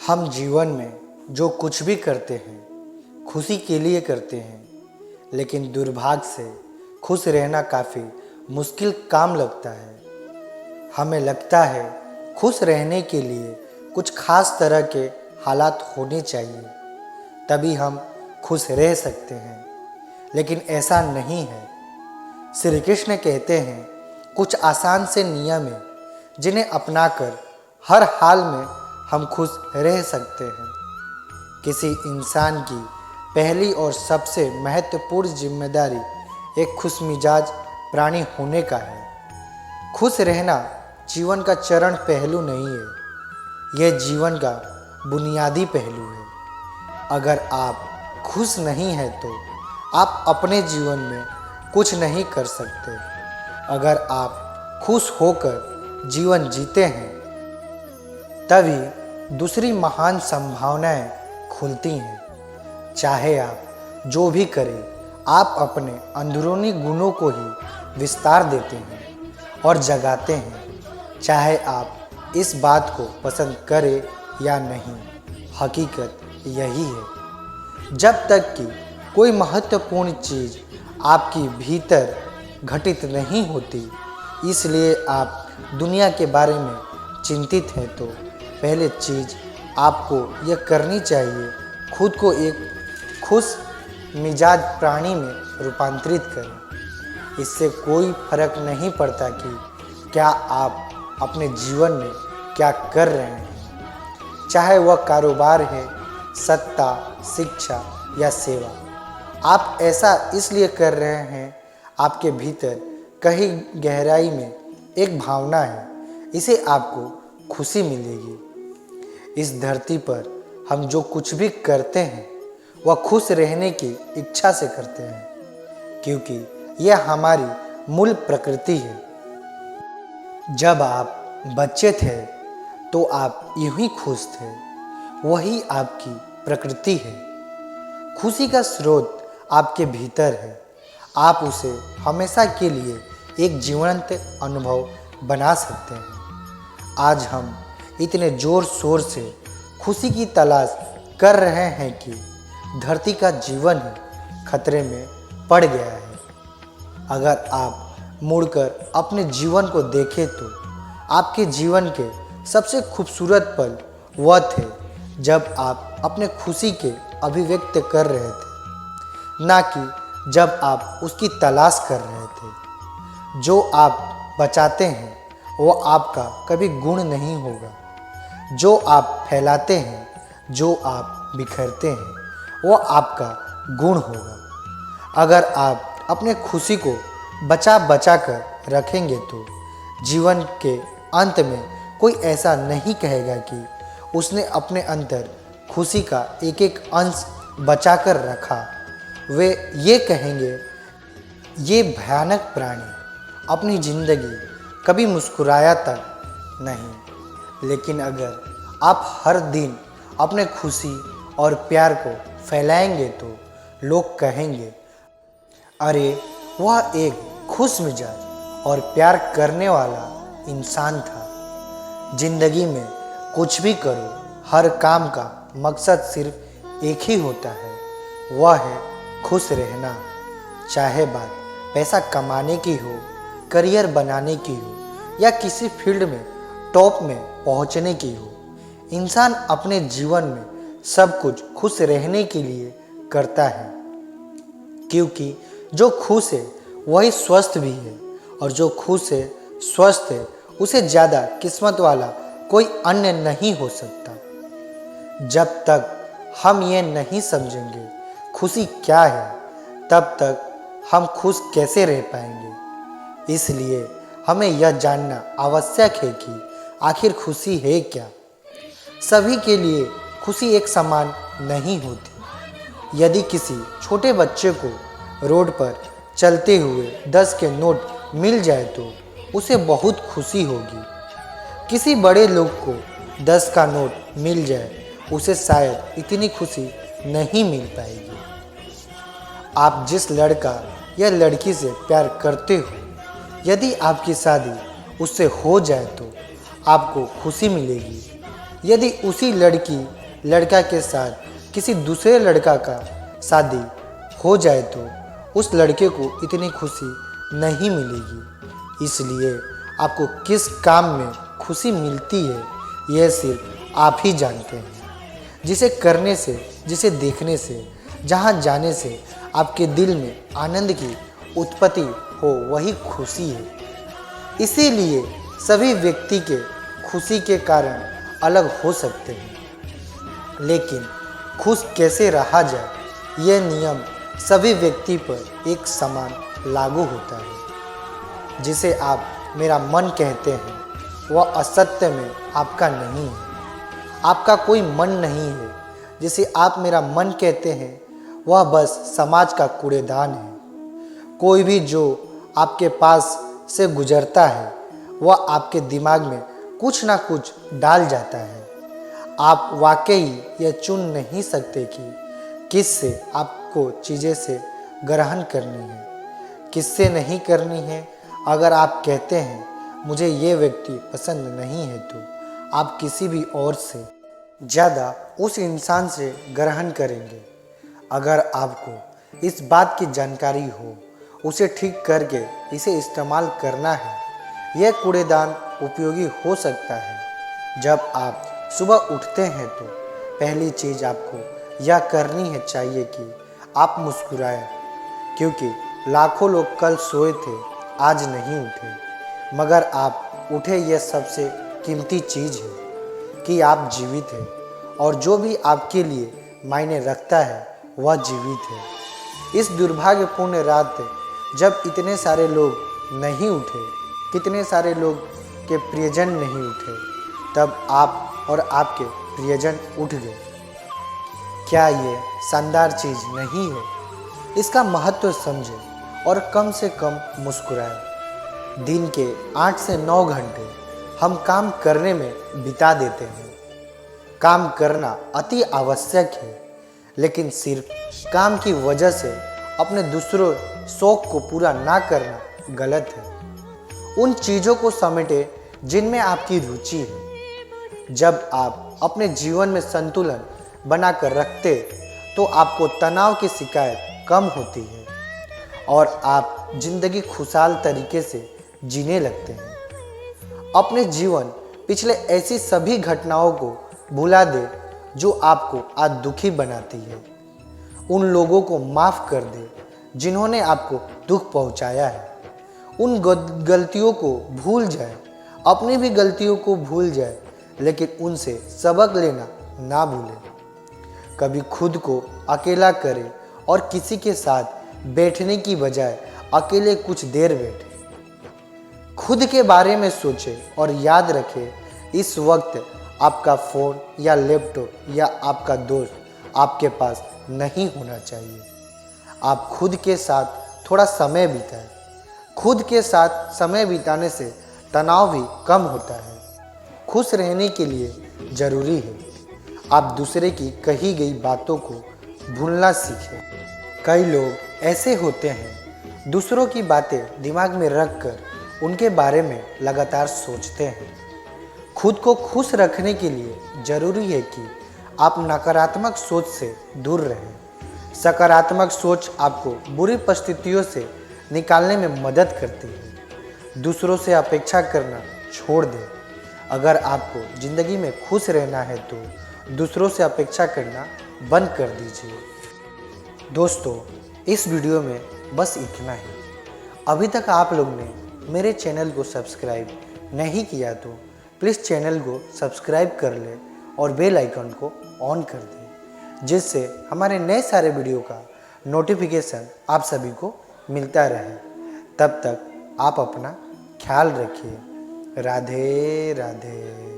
हम जीवन में जो कुछ भी करते हैं खुशी के लिए करते हैं, लेकिन दुर्भाग्य से खुश रहना काफ़ी मुश्किल काम लगता है। हमें लगता है खुश रहने के लिए कुछ खास तरह के हालात होने चाहिए, तभी हम खुश रह सकते हैं, लेकिन ऐसा नहीं है। श्री कृष्ण कहते हैं कुछ आसान से नियम हैं जिन्हें अपनाकर हर हाल में हम खुश रह सकते हैं। किसी इंसान की पहली और सबसे महत्वपूर्ण जिम्मेदारी एक खुशमिजाज प्राणी होने का है। खुश रहना जीवन का चरण पहलू नहीं है, यह जीवन का बुनियादी पहलू है। अगर आप खुश नहीं हैं तो आप अपने जीवन में कुछ नहीं कर सकते। अगर आप खुश होकर जीवन जीते हैं तभी दूसरी महान संभावनाएं खुलती हैं। चाहे आप जो भी करें, आप अपने अंदरूनी गुणों को ही विस्तार देते हैं और जगाते हैं। चाहे आप इस बात को पसंद करें या नहीं, हकीकत यही है। जब तक कि कोई महत्वपूर्ण चीज़ आपकी भीतर घटित नहीं होती, इसलिए आप दुनिया के बारे में चिंतित हैं, तो पहले चीज़ आपको यह करनी चाहिए, खुद को एक खुश मिजाज प्राणी में रूपांतरित करें। इससे कोई फर्क नहीं पड़ता कि क्या आप अपने जीवन में क्या कर रहे हैं, चाहे वह कारोबार है, सत्ता, शिक्षा या सेवा। आप ऐसा इसलिए कर रहे हैं, आपके भीतर कहीं गहराई में एक भावना है, इसे आपको खुशी मिलेगी। इस धरती पर हम जो कुछ भी करते हैं वह खुश रहने की इच्छा से करते हैं, क्योंकि यह हमारी मूल प्रकृति है। जब आप बच्चे थे तो आप यूं ही खुश थे, वही आपकी प्रकृति है। खुशी का स्रोत आपके भीतर है, आप उसे हमेशा के लिए एक जीवंत अनुभव बना सकते हैं। आज हम इतने ज़ोर शोर से खुशी की तलाश कर रहे हैं कि धरती का जीवन ही खतरे में पड़ गया है। अगर आप मुड़कर अपने जीवन को देखें तो आपके जीवन के सबसे खूबसूरत पल वह थे जब आप अपने खुशी के अभिव्यक्त कर रहे थे, ना कि जब आप उसकी तलाश कर रहे थे। जो आप बचाते हैं वो आपका कभी गुण नहीं होगा, जो आप फैलाते हैं, जो आप बिखरते हैं, वो आपका गुण होगा। अगर आप अपने खुशी को बचा बचा कर रखेंगे तो जीवन के अंत में कोई ऐसा नहीं कहेगा कि उसने अपने अंदर खुशी का एक एक अंश बचा कर रखा। वे ये कहेंगे, ये भयानक प्राणी अपनी ज़िंदगी कभी मुस्कुराया तक नहीं। लेकिन अगर आप हर दिन अपने खुशी और प्यार को फैलाएंगे तो लोग कहेंगे, अरे वह एक खुश मिजाज और प्यार करने वाला इंसान था। जिंदगी में कुछ भी करो, हर काम का मकसद सिर्फ एक ही होता है, वह है खुश रहना। चाहे बात पैसा कमाने की हो, करियर बनाने की हो या किसी फील्ड में टॉप में पहुंचने की हो, इंसान अपने जीवन में सब कुछ खुश रहने के लिए करता है, क्योंकि जो खुश है वही स्वस्थ भी है, और जो खुश है, स्वस्थ है, उसे ज़्यादा किस्मत वाला कोई अन्य नहीं हो सकता। जब तक हम ये नहीं समझेंगे खुशी क्या है, तब तक हम खुश कैसे रह पाएंगे। इसलिए हमें यह जानना आवश्यक है कि आखिर खुशी है क्या। सभी के लिए खुशी एक समान नहीं होती। यदि किसी छोटे बच्चे को रोड पर चलते हुए 10 के नोट मिल जाए तो उसे बहुत खुशी होगी। किसी बड़े लोग को 10 का नोट मिल जाए, उसे शायद इतनी खुशी नहीं मिल पाएगी। आप जिस लड़का या लड़की से प्यार करते हो, यदि आपकी शादी उससे हो जाए तो आपको खुशी मिलेगी। यदि उसी लड़का के साथ किसी दूसरे लड़का का शादी हो जाए तो उस लड़के को इतनी खुशी नहीं मिलेगी। इसलिए आपको किस काम में खुशी मिलती है यह सिर्फ आप ही जानते हैं। जिसे करने से, जिसे देखने से, जहाँ जाने से आपके दिल में आनंद की उत्पत्ति हो वही खुशी है। इसीलिए सभी व्यक्ति के खुशी के कारण अलग हो सकते हैं, लेकिन खुश कैसे रहा जाए यह नियम सभी व्यक्ति पर एक समान लागू होता है। जिसे आप मेरा मन कहते हैं वह असत्य में आपका नहीं है। आपका कोई मन नहीं है। जिसे आप मेरा मन कहते हैं वह बस समाज का कूड़ेदान है। कोई भी जो आपके पास से गुजरता है वह आपके दिमाग में कुछ ना कुछ डाल जाता है। आप वाकई यह चुन नहीं सकते कि किससे आपको चीज़ें से ग्रहण करनी है, किससे नहीं करनी है। अगर आप कहते हैं मुझे ये व्यक्ति पसंद नहीं है तो आप किसी भी और से ज़्यादा उस इंसान से ग्रहण करेंगे। अगर आपको इस बात की जानकारी हो उसे ठीक करके इसे इस्तेमाल करना है। यह कूड़ेदान उपयोगी हो सकता है। जब आप सुबह उठते हैं तो पहली चीज़ आपको यह करनी है चाहिए कि आप मुस्कुराएं, क्योंकि लाखों लोग कल सोए थे आज नहीं उठे, मगर आप उठे। यह सबसे कीमती चीज़ है कि आप जीवित हैं, और जो भी आपके लिए मायने रखता है वह जीवित है। इस दुर्भाग्यपूर्ण रात जब इतने सारे लोग नहीं उठे, कितने सारे लोग के प्रियजन नहीं उठे, तब आप और आपके प्रियजन उठ गए। क्या ये शानदार चीज़ नहीं है? इसका महत्व समझें और कम से कम मुस्कुराएं। दिन के 8 से 9 घंटे हम काम करने में बिता देते हैं। काम करना अति आवश्यक है, लेकिन सिर्फ काम की वजह से अपने दूसरों शौक को पूरा ना करना गलत है। उन चीज़ों को समेटे जिनमें आपकी रुचि है। जब आप अपने जीवन में संतुलन बनाकर रखते तो आपको तनाव की शिकायत कम होती है और आप जिंदगी खुशहाल तरीके से जीने लगते हैं। अपने जीवन पिछले ऐसी सभी घटनाओं को भुला दे जो आपको आज दुखी बनाती है। उन लोगों को माफ़ कर दे जिन्होंने आपको दुख पहुंचाया है। उन गलतियों को भूल जाए, अपनी भी गलतियों को भूल जाए, लेकिन उनसे सबक लेना ना भूलें। कभी खुद को अकेला करें और किसी के साथ बैठने की बजाय अकेले कुछ देर बैठें। खुद के बारे में सोचें और याद रखें इस वक्त आपका फ़ोन या लैपटॉप या आपका दोस्त आपके पास नहीं होना चाहिए। आप खुद के साथ थोड़ा समय बिताएं। खुद के साथ समय बिताने से तनाव भी कम होता है। खुश रहने के लिए ज़रूरी है आप दूसरे की कही गई बातों को भूलना सीखें। कई लोग ऐसे होते हैं दूसरों की बातें दिमाग में रख कर उनके बारे में लगातार सोचते हैं। खुद को खुश रखने के लिए ज़रूरी है कि आप नकारात्मक सोच से दूर रहें। सकारात्मक सोच आपको बुरी परिस्थितियों से निकालने में मदद करती है। दूसरों से अपेक्षा करना छोड़ दें। अगर आपको ज़िंदगी में खुश रहना है तो दूसरों से अपेक्षा करना बंद कर दीजिए। दोस्तों, इस वीडियो में बस इतना ही। अभी तक आप लोग ने मेरे चैनल को सब्सक्राइब नहीं किया तो प्लीज़ चैनल को सब्सक्राइब कर लें और बेल आइकन को ऑन कर दें, जिससे हमारे नए सारे वीडियो का नोटिफिकेशन आप सभी को मिलता रहे। तब तक आप अपना ख्याल रखिए। राधे राधे।